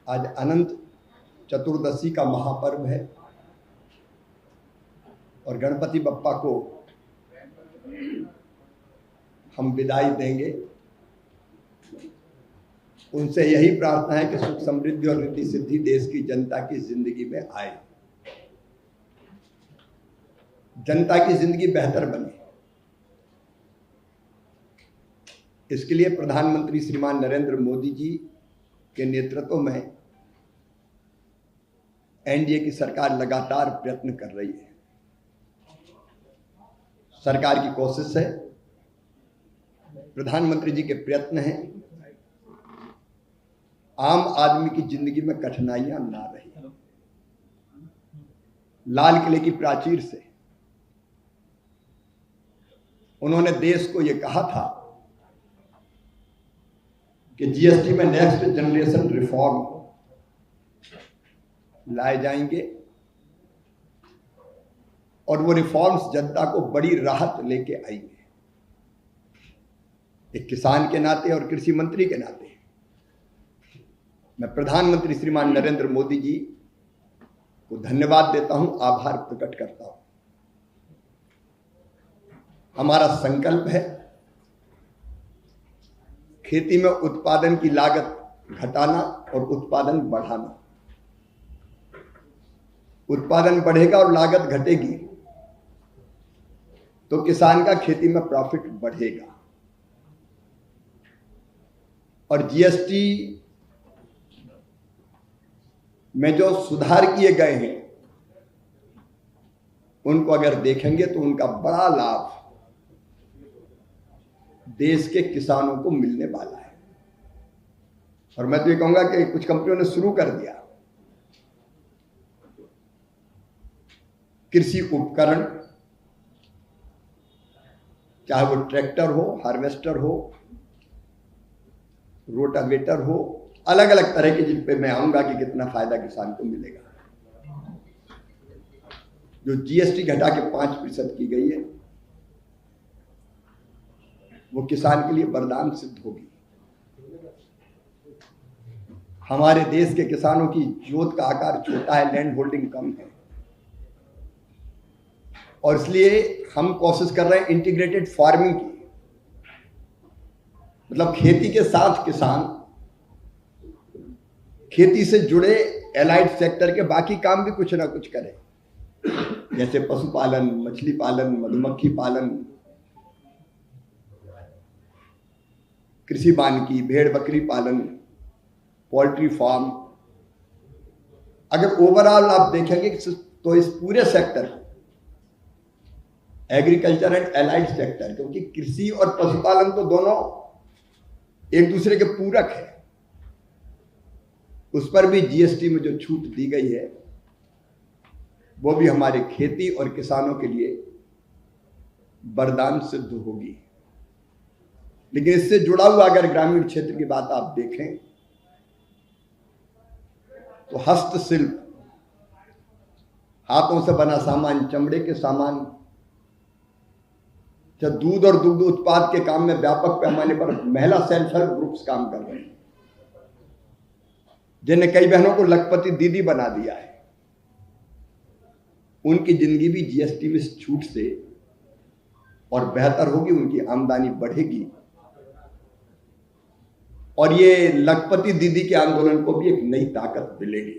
आज अनंत चतुर्दशी का महापर्व है और गणपति बप्पा को हम विदाई देंगे। उनसे यही प्रार्थना है कि सुख समृद्धि और रिद्धि सिद्धि देश की जनता की जिंदगी में आए, जनता की जिंदगी बेहतर बने। इसके लिए प्रधानमंत्री श्रीमान नरेंद्र मोदी जी के नेतृत्व में एनडीए की सरकार लगातार प्रयत्न कर रही है। सरकार की कोशिश है, प्रधानमंत्री जी के प्रयत्न हैं, आम आदमी की जिंदगी में कठिनाइयां ना रही। लाल किले की प्राचीर से उन्होंने देश को यह कहा था कि जीएसटी में नेक्स्ट जनरेशन रिफॉर्म लाए जाएंगे और वो रिफॉर्म्स जनता को बड़ी राहत लेके आएंगे। एक किसान के नाते और कृषि मंत्री के नाते मैं प्रधानमंत्री श्रीमान नरेंद्र मोदी जी को धन्यवाद देता हूं, आभार प्रकट करता हूं। हमारा संकल्प है खेती में उत्पादन की लागत घटाना और उत्पादन बढ़ाना। उत्पादन बढ़ेगा और लागत घटेगी तो किसान का खेती में प्रॉफिट बढ़ेगा। और जीएसटी में जो सुधार किए गए हैं उनको अगर देखेंगे तो उनका बड़ा लाभ देश के किसानों को मिलने वाला है। और मैं तो ये कहूंगा कि कुछ कंपनियों ने शुरू कर दिया, कृषि उपकरण, चाहे वो ट्रैक्टर हो, हार्वेस्टर हो, रोटावेटर हो, अलग अलग तरह के, जिन पे मैं आऊंगा कि कितना फायदा किसान को मिलेगा। जो जीएसटी घटा के 5% की गई है वो किसान के लिए वरदान सिद्ध होगी। हमारे देश के किसानों की जोत का आकार छोटा है, लैंड होल्डिंग कम है और इसलिए हम कोशिश कर रहे हैं इंटीग्रेटेड फार्मिंग की, मतलब खेती के साथ किसान खेती से जुड़े एलाइड सेक्टर के बाकी काम भी कुछ ना कुछ करें, जैसे पशुपालन, मछली पालन, मधुमक्खी पालन, कृषि वानिकी, भेड़ बकरी पालन, पोल्ट्री फार्म। अगर ओवरऑल आप देखेंगे तो इस पूरे sector agriculture and allied sector, क्योंकि कृषि और पशुपालन तो दोनों एक दूसरे के पूरक है, उस पर भी जीएसटी में जो छूट दी गई है वो भी हमारे खेती और किसानों के लिए वरदान सिद्ध होगी। लेकिन इससे जुड़ा हुआ अगर ग्रामीण क्षेत्र की बात आप देखें तो हस्तशिल्प, हाथों से बना सामान, चमड़े के सामान, जब दूध और दुग्ध उत्पाद के काम में व्यापक पैमाने पर महिला सेल्फ हेल्प ग्रुप्स काम कर रहे हैं, जिन्हें कई बहनों को लखपति दीदी बना दिया है, उनकी जिंदगी भी जीएसटी में छूट से और बेहतर होगी, उनकी आमदनी बढ़ेगी और ये लखपति दीदी के आंदोलन को भी एक नई ताकत मिलेगी।